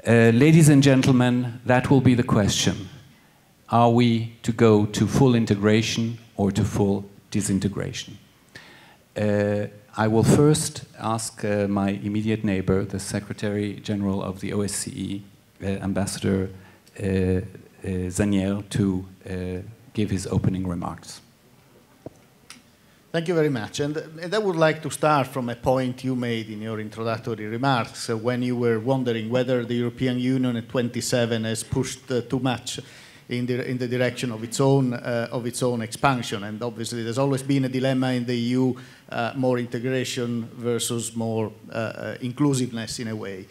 Ladies and gentlemen, that will be the question. Are we to go to full integration or to full disintegration? I will first ask my immediate neighbor, the Secretary General of the OSCE, Ambassador Zannier, to give his opening remarks. Thank you very much. And I would like to start from a point you made in your introductory remarks when you were wondering whether the European Union at 27 has pushed too much in the direction of its own expansion. And obviously, there's always been a dilemma in the EU, more integration versus more inclusiveness in a way.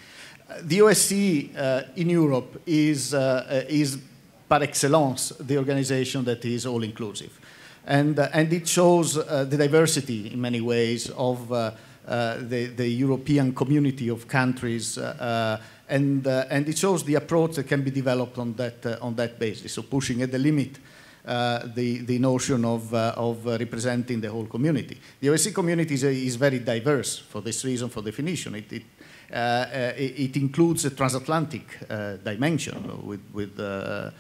The OSCE in Europe is par excellence the organization that is all-inclusive. And it shows the diversity in many ways of the European community of countries, and it shows the approach that can be developed on that basis. So pushing at the limit the notion of representing the whole community. The OSCE community is very diverse for this reason, for definition. It includes a transatlantic dimension with the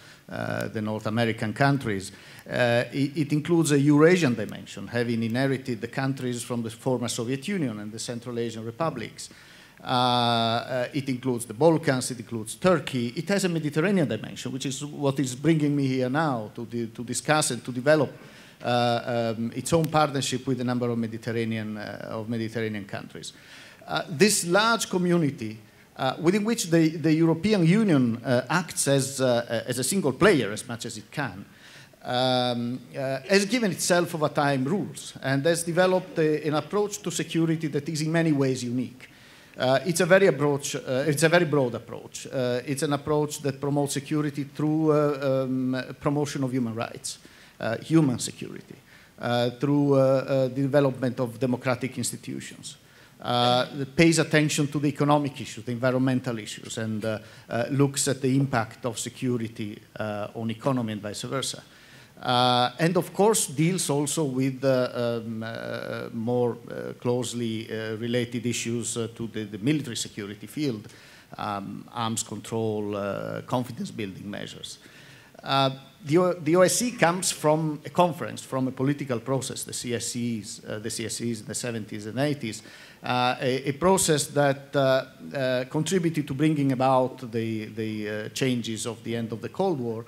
North American countries. It includes a Eurasian dimension, having inherited the countries from the former Soviet Union and the Central Asian republics. It includes the Balkans, it includes Turkey. It has a Mediterranean dimension, which is what is bringing me here now to discuss and to develop its own partnership with a number of Mediterranean countries. This large community within which the European Union acts as a single player as much as it can, has given itself over time rules and has developed an approach to security that is in many ways unique. It's a very broad approach. It's an approach that promotes security through promotion of human rights, human security, through the development of democratic institutions. That pays attention to the economic issues, the environmental issues, and looks at the impact of security on economy and vice versa. And of course deals also with more closely related issues to the military security field, arms control, confidence building measures. The OSCE comes from a conference, from a political process, the CSCs in the 70s and 80s, a process that contributed to bringing about the changes of the end of the Cold War,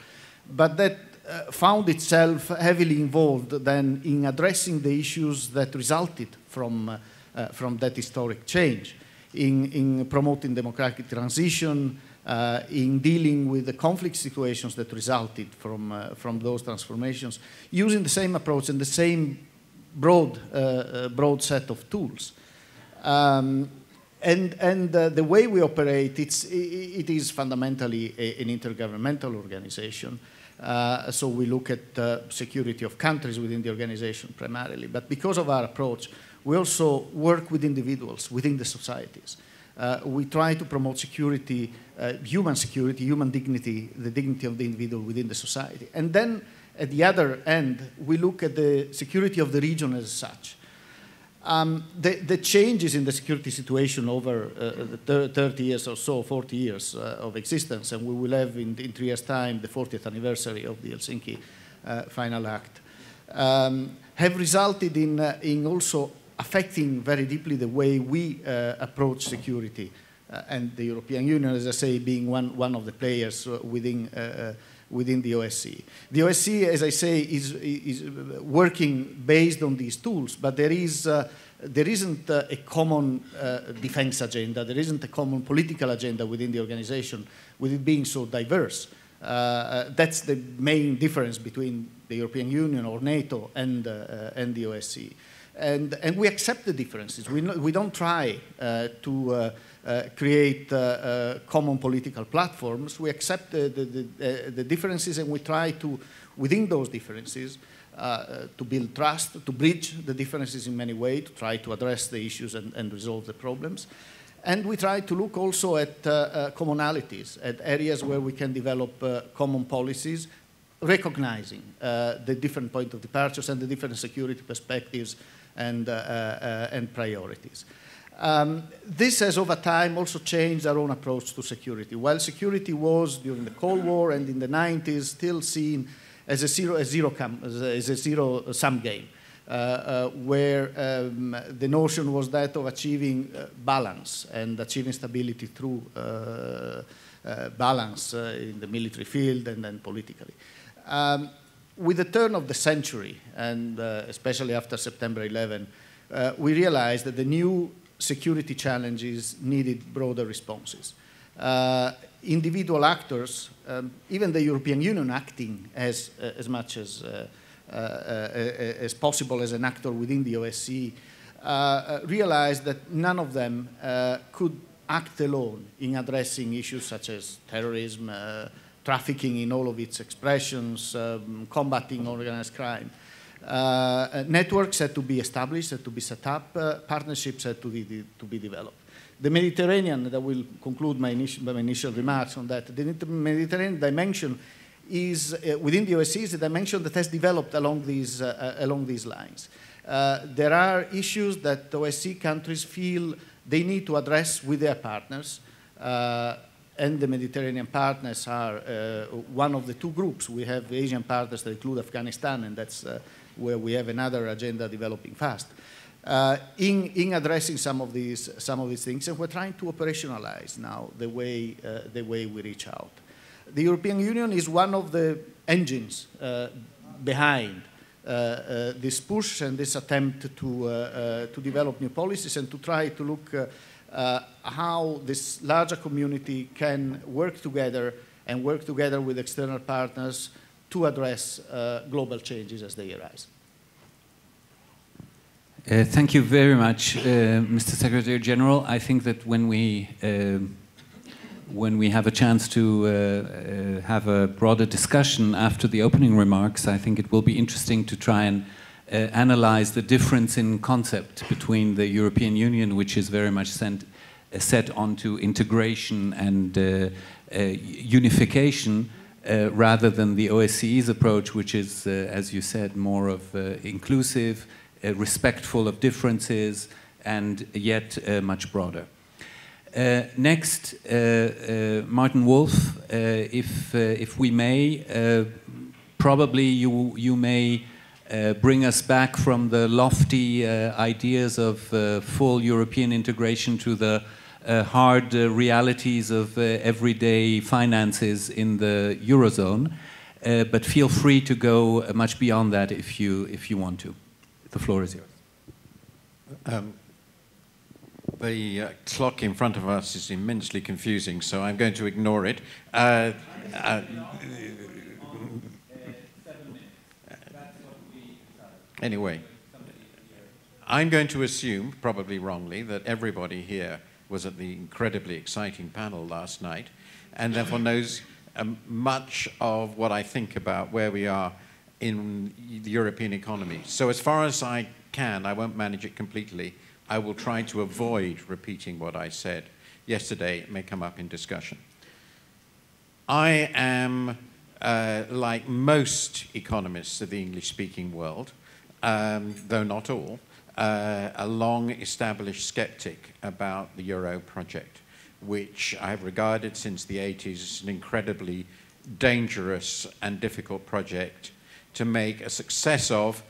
but that found itself heavily involved then in addressing the issues that resulted from that historic change, in promoting democratic transition, in dealing with the conflict situations that resulted from those transformations, using the same approach and the same broad set of tools. And the way we operate, it is fundamentally an intergovernmental organization. So we look at security of countries within the organization primarily. But because of our approach, we also work with individuals, within the societies. We try to promote security, human dignity, the dignity of the individual within the society. And then at the other end, we look at the security of the region as such. The changes in the security situation over the 30 years or so, 40 years of existence, and we will have in 3 years' time the 40th anniversary of the Helsinki Final Act, have resulted in also affecting very deeply the way we approach security. And the European Union, as I say, being one of the players within the OSCE. The OSCE, as I say, is working based on these tools, but there isn't a common defense agenda, there isn't a common political agenda within the organization, with it being so diverse. That's the main difference between the European Union or NATO and the OSCE. And we accept the differences. We don't try to create common political platforms. We accept the differences, and we try to, within those differences, to build trust, to bridge the differences in many ways, to try to address the issues and resolve the problems. And we try to look also at commonalities, at areas where we can develop common policies, recognizing the different point of departures and the different security perspectives and priorities. This has over time also changed our own approach to security. While security was, during the Cold War and in the 90s, still seen as a zero-sum game, where the notion was that of achieving balance and achieving stability through balance in the military field and then politically. With the turn of the century, and especially after September 11, we realized that the new security challenges needed broader responses. Individual actors, even the European Union acting as much as possible as an actor within the OSCE, realized that none of them could act alone in addressing issues such as terrorism, trafficking in all of its expressions, combating organized crime. Networks had to be established, had to be set up, partnerships had to be developed. The Mediterranean, that will conclude my initial remarks on that, the Mediterranean dimension is, within the OSCE, is a dimension that has developed along these lines. There are issues that OSCE countries feel they need to address with their partners, and the Mediterranean partners are one of the two groups. We have Asian partners that include Afghanistan, and that's where we have another agenda developing fast. In addressing some of these things, and we're trying to operationalize now the way we reach out. The European Union is one of the engines behind this push and this attempt to develop new policies and to try to look how this larger community can work together and work together with external partners to address global changes as they arise. Thank you very much, Mr. Secretary General. I think that when we have a chance to have a broader discussion after the opening remarks, I think it will be interesting to try and analyze the difference in concept between the European Union, which is very much set onto integration and unification, rather than the OSCE's approach, which is, as you said, more of inclusive, respectful of differences, and yet much broader. Next, Martin Wolf, if we may, probably you may bring us back from the lofty ideas of full European integration to the hard realities of everyday finances in the Eurozone, but feel free to go much beyond that if you want to. The floor is yours. The clock in front of us is immensely confusing, so I'm going to ignore it. Anyway, I'm going to assume, probably wrongly, that everybody here was at the incredibly exciting panel last night, and therefore knows much of what I think about where we are in the European economy. So as far as I can, I won't manage it completely. I will try to avoid repeating what I said yesterday. It may come up in discussion. I am, like most economists of the English-speaking world, though not all, a long-established skeptic about the Euro project, which I have regarded since the 80s as an incredibly dangerous and difficult project to make a success of,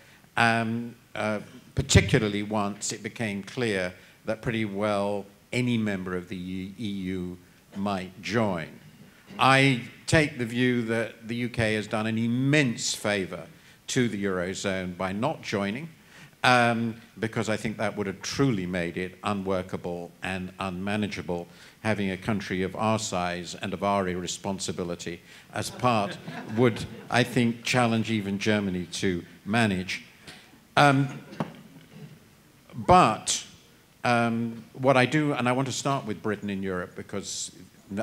particularly once it became clear that pretty well any member of the EU might join. I take the view that the UK has done an immense favour to the Eurozone by not joining, because I think that would have truly made it unworkable and unmanageable, having a country of our size and of our irresponsibility as part would, I think, challenge even Germany to manage. But what I do, and I want to start with Britain in Europe, because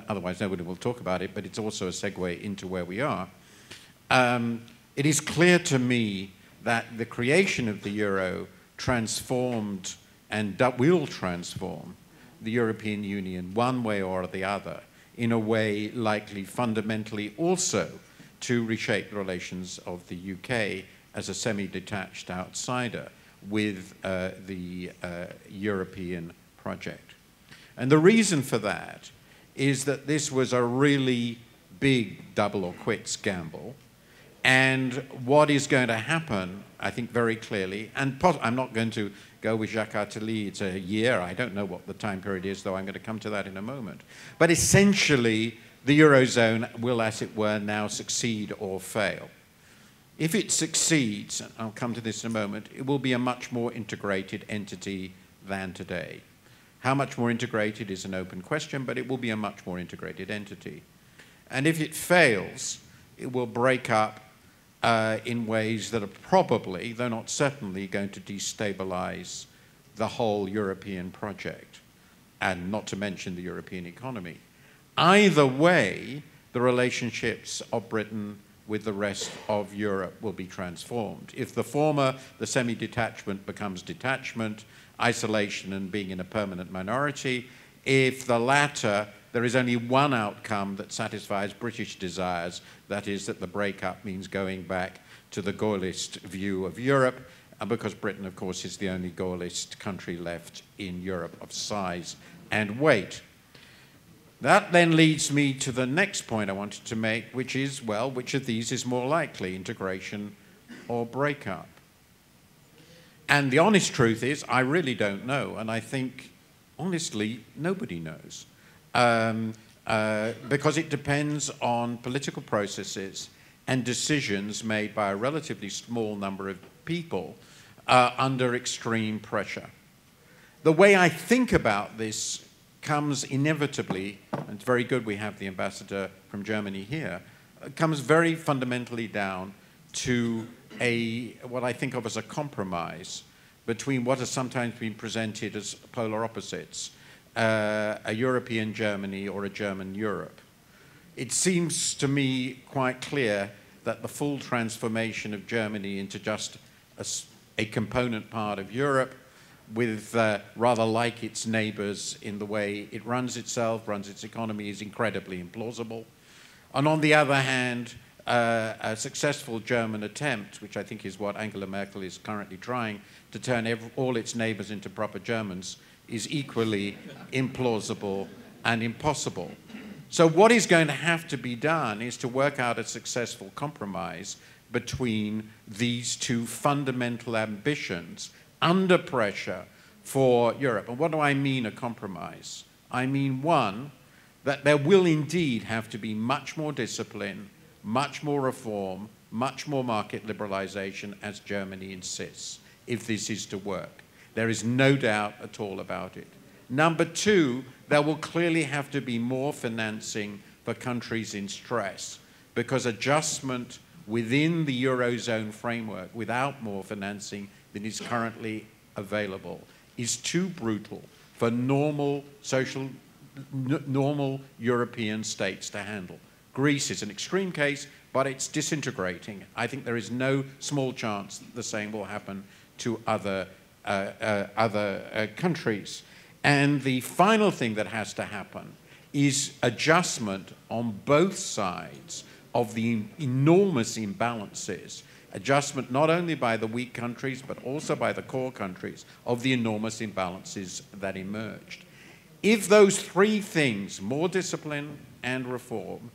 otherwise nobody will talk about it, but it's also a segue into where we are. It is clear to me that the creation of the euro transformed and will transform the European Union one way or the other, in a way likely fundamentally also to reshape the relations of the UK as a semi-detached outsider with the European project. And the reason for that is that this was a really big double or quits gamble. And what is going to happen, I think very clearly, and I'm not going to go with Jacques Attali, it's a year, I don't know what the time period is, though I'm going to come to that in a moment. But essentially, the Eurozone will, as it were, now succeed or fail. If it succeeds, and I'll come to this in a moment, it will be a much more integrated entity than today. How much more integrated is an open question, but it will be a much more integrated entity. And if it fails, it will break up in ways that are probably, though not certainly, going to destabilize the whole European project, and not to mention the European economy. Either way, the relationships of Britain with the rest of Europe will be transformed. If the former, the semi-detachment, becomes detachment, isolation and being in a permanent minority, if the latter, there is only one outcome that satisfies British desires, that is that the breakup means going back to the Gaullist view of Europe, and because Britain, of course, is the only Gaullist country left in Europe of size and weight. That then leads me to the next point I wanted to make, which is, well, which of these is more likely, integration or breakup? And the honest truth is, I really don't know, and I think, honestly, nobody knows. Because it depends on political processes and decisions made by a relatively small number of people under extreme pressure. The way I think about this comes inevitably, and it's very good we have the ambassador from Germany here, comes very fundamentally down to what I think of as a compromise between what has sometimes been presented as polar opposites, a European Germany or a German Europe. It seems to me quite clear that the full transformation of Germany into just a component part of Europe, with rather like its neighbors in the way it runs itself, runs its economy, is incredibly implausible. And on the other hand, a successful German attempt, which I think is what Angela Merkel is currently trying, to turn all its neighbors into proper Germans, is equally implausible and impossible. So what is going to have to be done is to work out a successful compromise between these two fundamental ambitions under pressure for Europe. And what do I mean a compromise? I mean, one, that there will indeed have to be much more discipline, much more reform, much more market liberalization, as Germany insists, if this is to work. There is no doubt at all about it. Number two, there will clearly have to be more financing for countries in stress, because adjustment within the Eurozone framework without more financing than is currently available is too brutal for normal European states to handle. Greece is an extreme case, but it's disintegrating. I think there is no small chance that the same will happen to other countries. And the final thing that has to happen is adjustment on both sides of the enormous imbalances, adjustment not only by the weak countries, but also by the core countries, of the enormous imbalances that emerged. If those three things, more discipline and reform,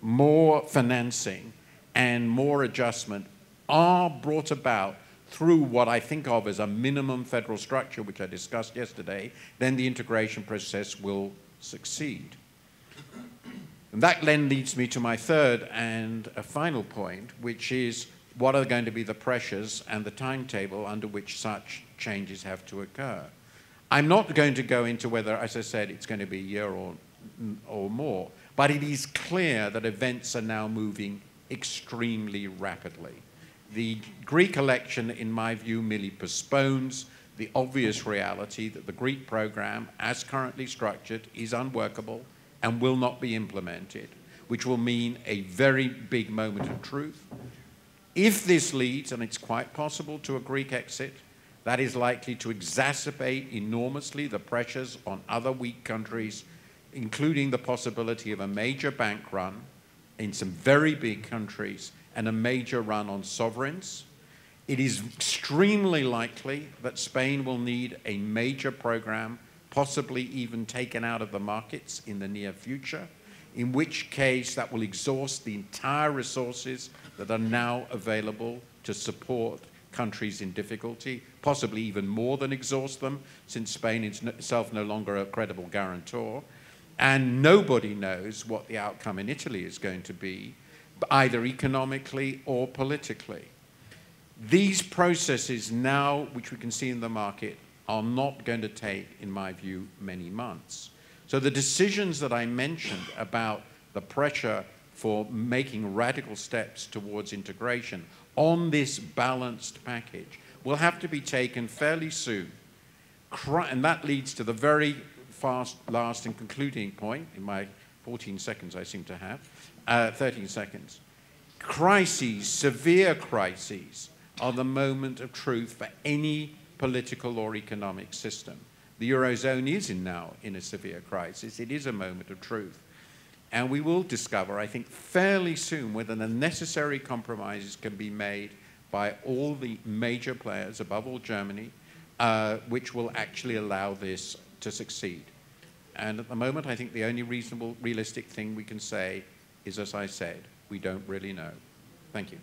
more financing, and more adjustment, are brought about through what I think of as a minimum federal structure, which I discussed yesterday, then the integration process will succeed. And that then leads me to my third and a final point, which is what are going to be the pressures and the timetable under which such changes have to occur. I'm not going to go into whether, as I said, it's going to be a year or more, but it is clear that events are now moving extremely rapidly. The Greek election, in my view, merely postpones the obvious reality that the Greek program, as currently structured, is unworkable and will not be implemented, which will mean a very big moment of truth. If this leads, and it's quite possible, to a Greek exit, that is likely to exacerbate enormously the pressures on other weak countries, including the possibility of a major bank run in some very big countries and a major run on sovereigns. It is extremely likely that Spain will need a major program possibly even taken out of the markets in the near future, in which case that will exhaust the entire resources that are now available to support countries in difficulty, possibly even more than exhaust them, since Spain is itself no longer a credible guarantor. And nobody knows what the outcome in Italy is going to be, either economically or politically. These processes now, which we can see in the market, are not going to take, in my view, many months. So the decisions that I mentioned about the pressure for making radical steps towards integration on this balanced package will have to be taken fairly soon. And that leads to the very fast, last and concluding point in my 14 seconds I seem to have, 13 seconds. Crises, severe crises, are the moment of truth for any political or economic system. The Eurozone is now in a severe crisis. It is a moment of truth. And we will discover, I think, fairly soon whether the necessary compromises can be made by all the major players, above all Germany, which will actually allow this to succeed. And at the moment, I think the only reasonable, realistic thing we can say is, as I said, we don't really know. Thank you.